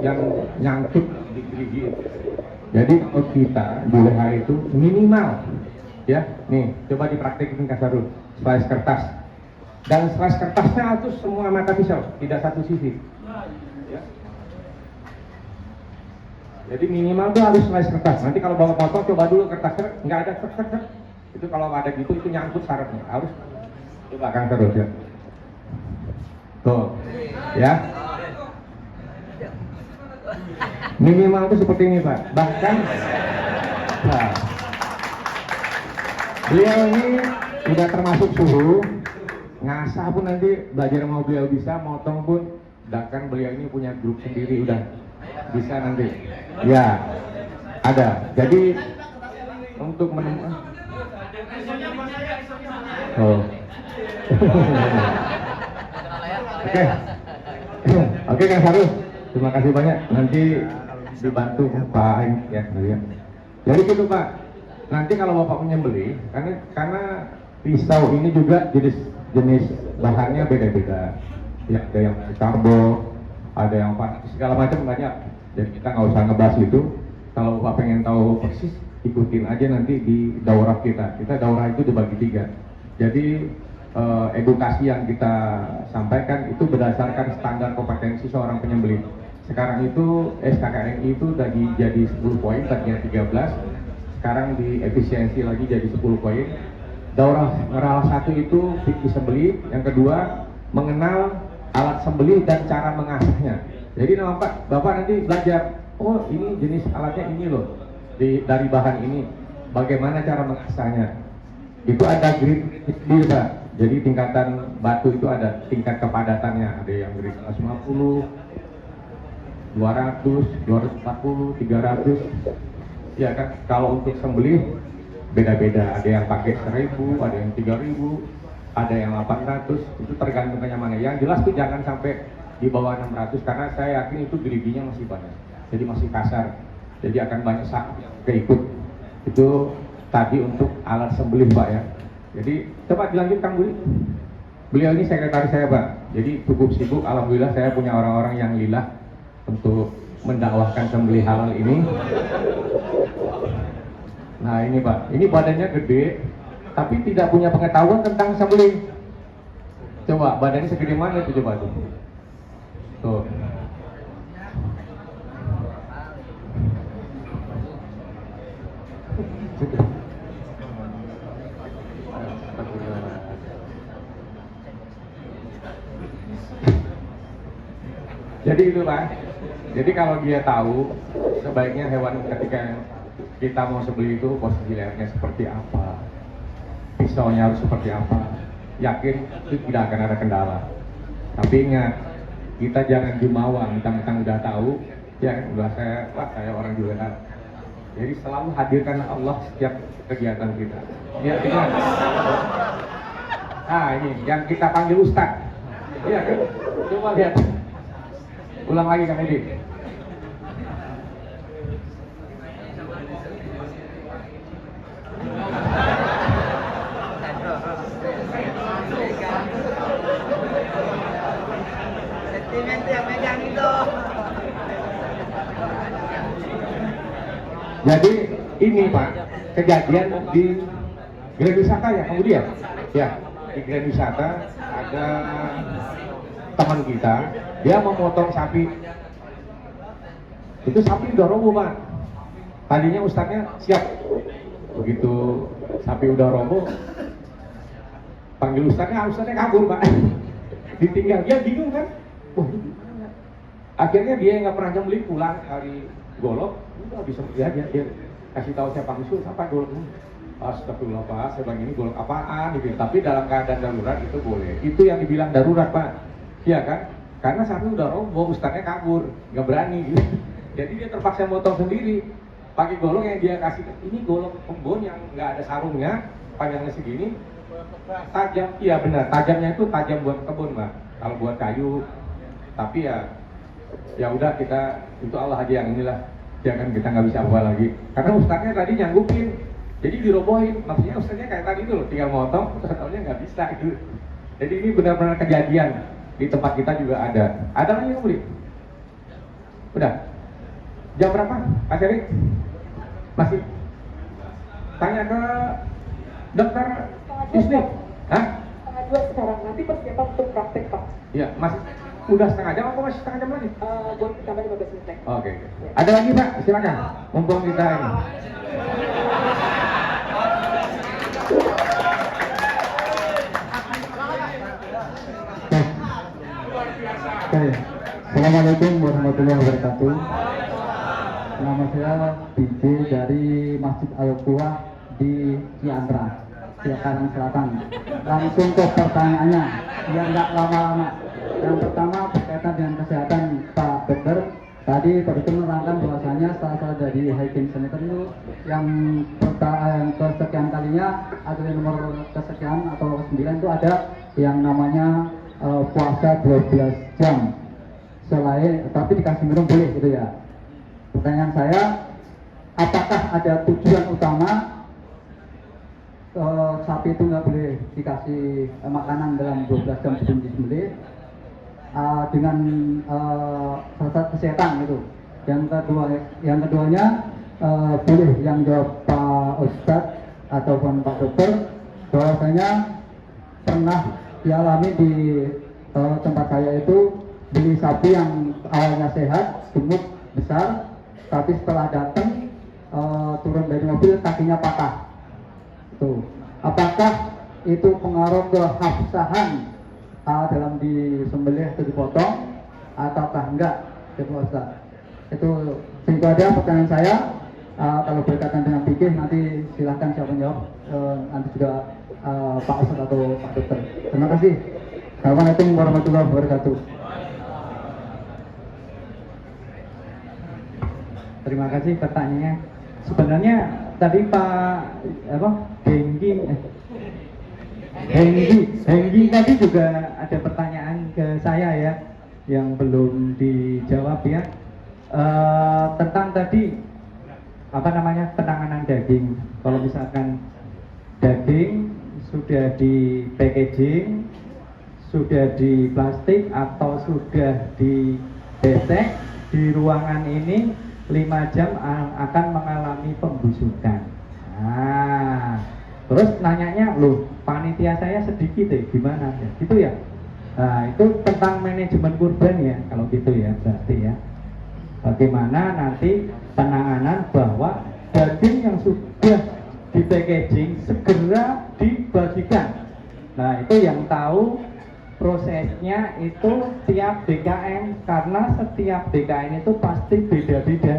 yang nyangkut di gerigi. Jadi kalau kita di WH itu minimal, ya, nih coba dipraktekin Kak Sarul, slice kertas. Dan slice kertasnya itu semua mata pisau, tidak satu sisi. Ya. Jadi minimal tuh harus slice kertas. Nanti kalau bawa potong coba dulu kertasnya nggak ada kertas. Itu kalau ada gitu itu nyangkut syaratnya. Harus coba Kang Sarul ya. Tuh, ya. Minimal itu seperti ini Pak. Bahkan nah, beliau ini udah termasuk suhu. Ngasah pun nanti belajar mau beliau bisa, motong pun bahkan beliau ini punya grup sendiri udah bisa nanti. Ya, ada. Jadi untuk menemukan Oke. Oke Kang Sarul. Terima kasih banyak. Nanti dibantu Pak Aing ya. Jadi gitu Pak. Nanti kalau Bapak menyembelih, karena pisau ini juga jenis bahannya beda-beda. Ya, ada yang karbo, ada yang segala macam banyak. Jadi kita nggak usah ngebahas itu. Kalau Bapak pengen tahu persis, ikutin aja nanti di daurah kita. Kita daurah itu dibagi 3. Jadi edukasi yang kita sampaikan itu berdasarkan standar kompetensi seorang penyembelih. Sekarang itu SKKNI itu jadi 10 poin, tadinya 13. Sekarang di efisiensi lagi jadi 10 poin. Daurah moral 1 itu fikih sembelih, yang kedua mengenal alat sembelih dan cara mengasahnya. Jadi Bapak nanti belajar, oh ini jenis alatnya ini loh, dari bahan ini, bagaimana cara mengasahnya. Itu ada grade Pak. Jadi tingkatan batu itu ada tingkat kepadatannya, ada yang grade 150, 200, 240, 300. Ya kan, kalau untuk sembelih beda-beda, ada yang pakai 1000, ada yang 3000, ada yang 800, itu tergantung kenyamannya. Yang jelas tuh jangan sampai di bawah 600 karena saya yakin itu geriginya masih banyak, jadi masih kasar, jadi akan banyak keikut. Itu tadi untuk alat sembelih Pak ya. Jadi coba dilanjut Kang Budi. Beliau ini sekretaris saya Pak, jadi cukup sibuk. Alhamdulillah saya punya orang-orang yang lillah untuk mendakwahkan sembelih halal ini. Nah ini Pak, ini badannya gede, tapi tidak punya pengetahuan tentang sembelih. Coba badannya segede mana itu coba tuh. Tuh. Jadi itu Pak. Jadi kalau dia tahu, sebaiknya hewan ketika kita mau sembelih itu posisi lehernya seperti apa, pisaunya harus seperti apa, yakin itu tidak akan ada kendala. Tapi ingat, kita jangan jumawa, mentang-mentang udah tahu, ya kan, udah saya orang juga. Jadi selalu hadirkan Allah setiap kegiatan kita. Ya, ingat. Nah ini yang kita panggil Ustadz. Iya kan? Coba lihat. Ulang lagi Kang Budi. Sentimen yang megang itu. Jadi ini Pak, kejadian di Grand Wisata ya Kang Budi ya? Ya, di Grand Wisata ada teman kita, dia mau potong sapi. Itu sapi udah roboh Pak. Tadinya ustadznya siap. Begitu sapi udah roboh, panggil ustadznya kabur Pak. Ditinggal, dia bingung kan? Wah, ini gimana? Akhirnya dia nggak pernah beli pulang hari golok, udah bisa beli aja dia. kasih tahu siapa musuh, siapa golok. Astagfirullah Pak, saya bilang ini golok apaan gitu. Tapi dalam keadaan darurat itu boleh. Itu yang dibilang darurat Pak. Iya kan? Karena sapi udah roboh, ustadznya kabur, nggak berani gitu. Jadi dia terpaksa motong sendiri. Pakai golok yang dia kasih, ini golok kebun yang nggak ada sarungnya, panjangnya segini, tajam. Iya benar, tajamnya itu tajam buat kebun Pak. Kalau buat kayu, tapi ya udah kita itu Allah aja yang inilah. Jangan kita nggak bisa apa lagi. Karena ustadznya tadi nyanggupin. Jadi dirobohin, maksudnya ustaznya kayak tadi itu loh, tinggal motong, ustaznya nggak bisa gitu. Jadi ini benar-benar kejadian, di tempat kita juga ada. Ada lagi yang beli? Udah? Jam berapa, Pak Syarif? Masih? Tanya ke dokter Isni? Hah? 1:30 sekarang, nanti persiapan untuk praktek Pak. Iya, masih? Udah setengah jam apa masih setengah jam lagi? Boleh tambah 15 menit lagi. Oke. Ada lagi Pak? Silakan. Mumpung kita ini. Oke. Assalamualaikum warahmatullahi wabarakatuh. Nama saya DJ dari Masjid Al-Quwah di Ciantra, Cikarang Selatan. Langsung ke pertanyaannya, yang nggak lama-lama. Yang pertama berkaitan dengan kesehatan Pak Dokter. Tadi Pak Dokter menerangkan bahwasanya salah dari hiking center itu yang kesekian kalinya atau yang nomor kesekian atau 9 itu ada yang namanya puasa 12 jam. Selain tapi dikasih minum boleh gitu ya. Pertanyaan saya, apakah ada tujuan utama sapi itu nggak boleh dikasih makanan dalam 12 jam sebelum disembelih dengan kesehatan gitu. Yang keduanya boleh yang jawab Pak Ustadz ataupun Pak Dokter, bahwasanya pernah dialami di tempat saya itu beli sapi yang awalnya sehat, gemuk, besar, tapi setelah datang turun dari mobil kakinya patah. Tuh. Apakah itu pengaruh ke hafsahan dalam disembelih atau dipotong ataukah enggak? Itu Ustaz. Itu aja pertanyaan saya. Kalau berkaitan dengan fikih nanti silahkan siapa jawab. Nanti juga Pak Ustaz atau Pak Dokter. Terima kasih. Assalamualaikum warahmatullahi wabarakatuh. Terima kasih pertanyaannya. Sebenarnya tadi Pak Henggi tadi juga ada pertanyaan ke saya ya, yang belum dijawab ya, tentang tadi penanganan daging. Kalau misalkan daging sudah di packaging, sudah di plastik atau sudah di besek di ruangan ini 5 jam akan mengalami pembusukan. Nah, terus nanyanya, loh panitia saya sedikit gimana ya? Gitu ya. Nah, itu tentang manajemen kurban ya, kalau gitu ya berarti ya. Bagaimana nanti penanganan bahwa daging yang sudah di packaging segera dibagikan. Nah, itu yang tahu prosesnya itu tiap DKM, karena setiap DKM itu pasti beda-beda,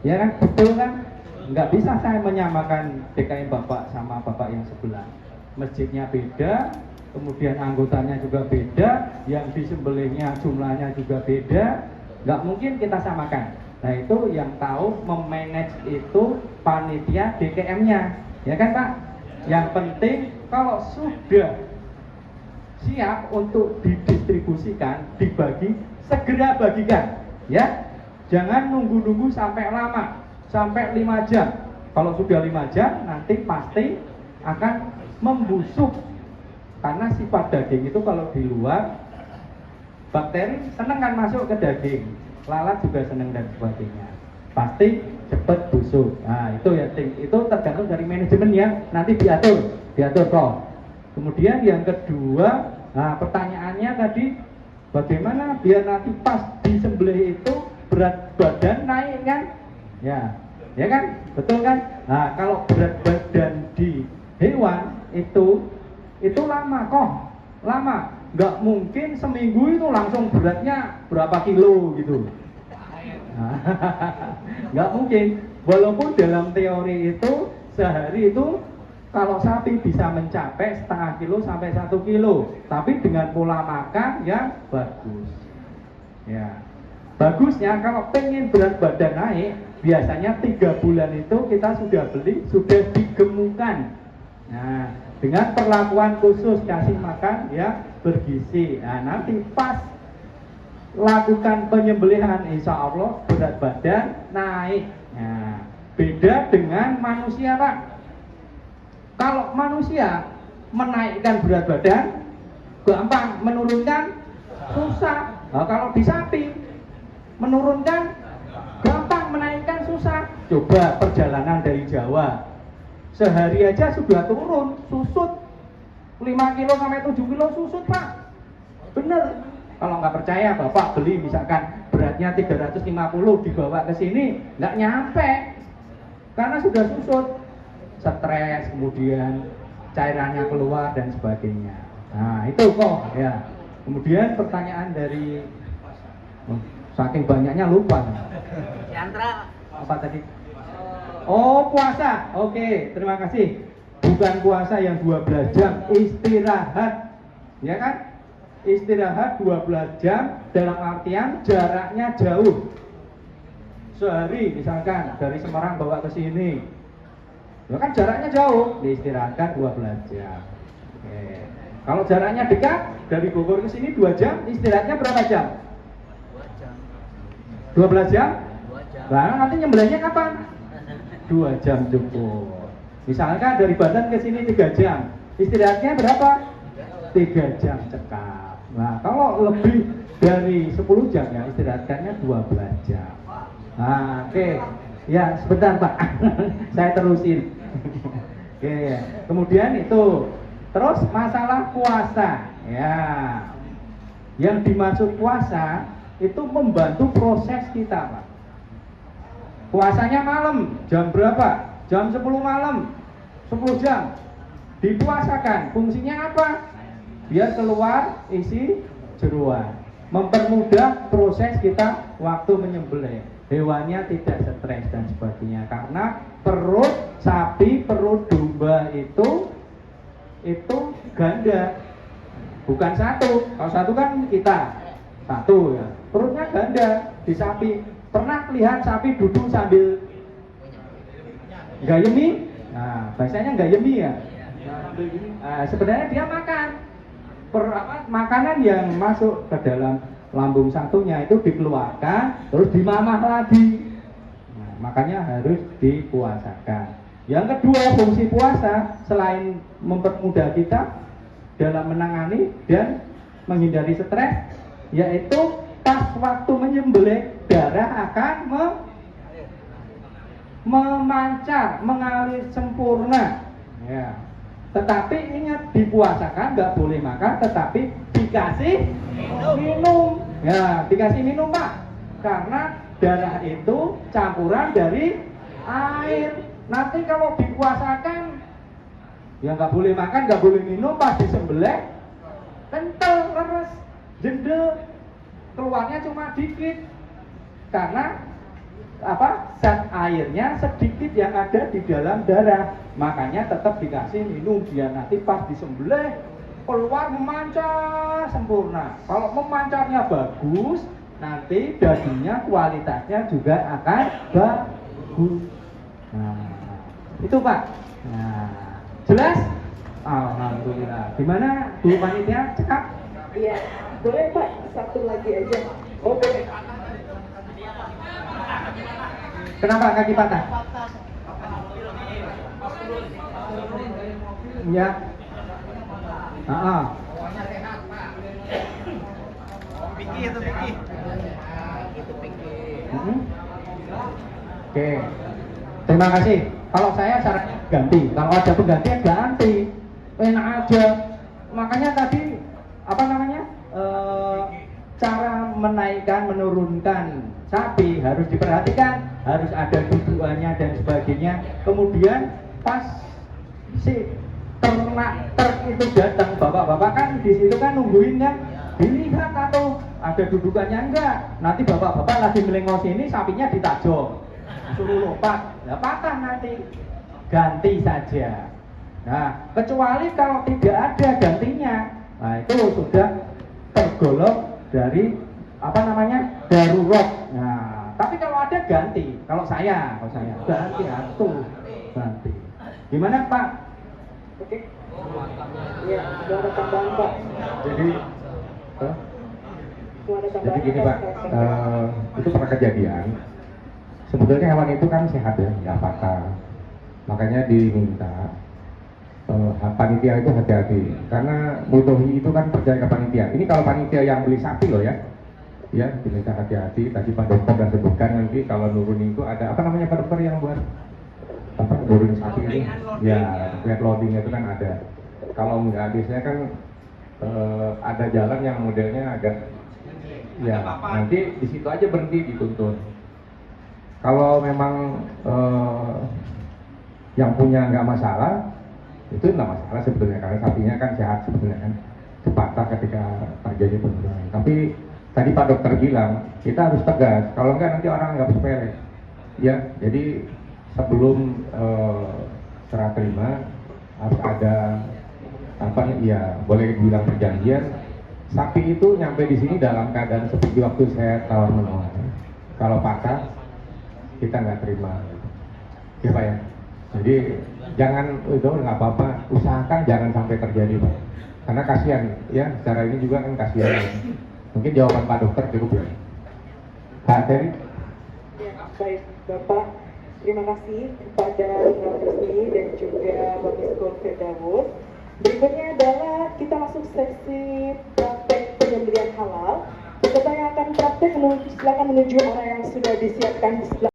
ya kan, betul kan? Nggak bisa saya menyamakan DKM Bapak sama Bapak yang sebelah. Masjidnya beda, kemudian anggotanya juga beda, yang disembelihnya jumlahnya juga beda, nggak mungkin kita samakan. Nah itu yang tahu memanage itu panitia DKM-nya, ya kan Pak? Yang penting kalau sudah siap untuk didistribusikan, dibagi, segera bagikan ya, jangan nunggu-nunggu sampai lama, sampai 5 jam. Kalau sudah 5 jam nanti pasti akan membusuk, karena sifat daging itu kalau di luar bakteri seneng kan masuk ke daging, lalat juga seneng dan sebagainya, pasti cepat busuk. Nah itu ya, itu tergantung dari manajemen ya, nanti diatur kok. Kemudian yang kedua, nah pertanyaannya tadi bagaimana biar nanti pas disembelih itu berat badan naik kan? Ya kan? Betul kan? Nah kalau berat badan di hewan itu lama kok, lama. Nggak mungkin seminggu itu langsung beratnya berapa kilo gitu. Nggak mungkin. Walaupun dalam teori itu sehari itu kalau sapi bisa mencapai setengah kilo sampai 1 kilo, tapi dengan pola makan yang bagus. Ya, bagusnya kalau pengen berat badan naik, biasanya 3 bulan itu kita sudah beli, sudah digemukkan. Nah, dengan perlakuan khusus kasih makan yang bergizi. Nah, nanti pas lakukan penyembelihan, insya Allah berat badan naik. Nah, beda dengan manusia, Pak. Kalau manusia menaikkan berat badan gampang, menurunkan susah. Nah, kalau di sapi menurunkan gampang, menaikkan susah. Coba perjalanan dari Jawa, sehari aja sudah turun, susut 5 kilo sampai 7 kilo susut, Pak. Bener. Kalau nggak percaya, Bapak beli misalkan beratnya 350 dibawa ke sini, nggak nyampe karena sudah susut. Stres, kemudian cairannya keluar dan sebagainya. Nah, itu kok ya. Kemudian pertanyaan dari saking banyaknya lupa. Yantra Apa tadi? Oh, puasa. Oke, terima kasih. Bukan puasa yang 12 jam, istirahat. Ya kan? Istirahat 12 jam dalam artian jaraknya jauh. Sehari misalkan dari Semarang bawa ke sini. Ya kan jaraknya jauh, diistirahatkan 12 jam. Oke. Kalau jaraknya dekat, dari Bogor ke sini 2 jam, istirahatnya berapa jam? 12 jam? 2 jam. Nah, nanti nyembelihnya kapan? 2 jam cukup. Misalkan dari Banten ke sini 3 jam, istirahatnya berapa? 3 jam cekap. Nah, kalau lebih dari 10 jam ya istirahatkannya 12 jam. Nah, oke. Ya, sebentar Pak. Saya terusin. Oke, kemudian itu terus masalah puasa ya, yang dimaksud puasa itu membantu proses kita, Pak. Puasanya malam jam berapa? Jam 10 malam, 10 jam dipuasakan. Fungsinya apa? Biar keluar isi jeroan, mempermudah proses kita waktu menyembelih. Hewannya tidak stres dan sebagainya, karena perut sapi, perut domba itu ganda, bukan satu. Kalau satu kan kita satu ya, perutnya ganda di sapi. Pernah lihat sapi duduk sambil gayemi? Nah, bahasanya gayemi ya. Nah, sebenarnya dia makan. Makanan yang masuk ke dalam lambung satunya itu dikeluarkan terus dimamah lagi. Nah, makanya harus dipuasakan. Yang kedua, fungsi puasa selain mempermudah kita dalam menangani dan menghindari stres, yaitu pas waktu menyembelih darah akan memancar, mengalir sempurna. Ya. Tetapi ingat, dipuasakan nggak boleh makan, tetapi dikasih minum. Ya, dikasih minum Pak, karena darah itu campuran dari air. Nanti kalau dipuasakan, ya nggak boleh makan, nggak boleh minum, pas disembelih kental, leres, jendel, keluarnya cuma dikit, karena zat airnya sedikit yang ada di dalam darah. Makanya tetap dikasih minum, biar nanti pas disembelih keluar memancar sempurna. Kalau memancarnya bagus, nanti dagingnya kualitasnya juga akan bagus. Nah, itu Pak. Nah, jelas? Alhamdulillah. Gimana Bu Panitia? Cekap? Iya, boleh Pak, satu lagi aja. Oh, boleh. Kenapa kaki patah? Ya. Pikir itu pikir. Oke. Terima kasih. Kalau saya saran ganti. Kalau ada pengganti ya ganti. Enak aja. Makanya tadi cara menaikkan, menurunkan sapi harus diperhatikan, harus ada dudukannya dan sebagainya. Kemudian pas si ternak itu datang, bapak-bapak kan di situ kan nungguin kan, dilihat atau ada dudukannya enggak. Nanti bapak-bapak lagi melengos ini, sapinya ditajong. suruh lompat, nah patah nanti, ganti saja. Nah, kecuali kalau tidak ada gantinya, nah itu sudah tergolong dari apa namanya darurat. Nah, tapi kalau ada ganti, kalau saya ganti atuh, ganti. Gimana Pak? Oke. Ya, mau ada tambahan Pak? Jadi Mau ada tambahan? Jadi gini Pak, itu pernah kejadian. Sebetulnya hewan itu kan sehat ya, nggak patah. Makanya diminta panitia itu hati-hati. Karena mutohi itu kan percaya ke panitia. Ini kalau panitia yang beli sapi loh ya, diminta hati-hati. Tadi Pak Dokter sudah sebutkan nanti kalau nurunin itu ada apa namanya Pak Dokter yang buat apa nurunin sapi ini? Ya, weight loading itu kan ada. Kalau nggak biasanya kan ada jalan yang modelnya agak ya nanti di situ aja berhenti dituntun. Kalau memang yang punya nggak masalah itu nggak masalah sebetulnya karena sapinya kan sehat sebetulnya kan sepatah ketika terjadi penurunan. Tapi tadi Pak Dokter bilang kita harus tegas kalau nggak nanti orang nggak sepele ya. Jadi sebelum serah terima harus ada apa ya boleh dibilang perjanjian. Sapi itu nyampe di sini dalam keadaan seperti waktu saya tawar menawar. Kalau patah kita nggak terima, ya Pak ya. Jadi jangan itu nggak apa-apa, usahakan jangan sampai terjadi Pak. Karena kasihan ya, secara ini juga kan kasihan. Mungkin jawaban Pak Dokter cukup ya. Pak Terry? Ya, baik Bapak. Terima kasih kepada Pak Rusli dan juga Bapak Miskol Firdaus. Berikutnya adalah kita masuk sesi praktek penyembelihan halal. Peserta yang akan praktek silakan menuju area yang sudah disiapkan di sebelah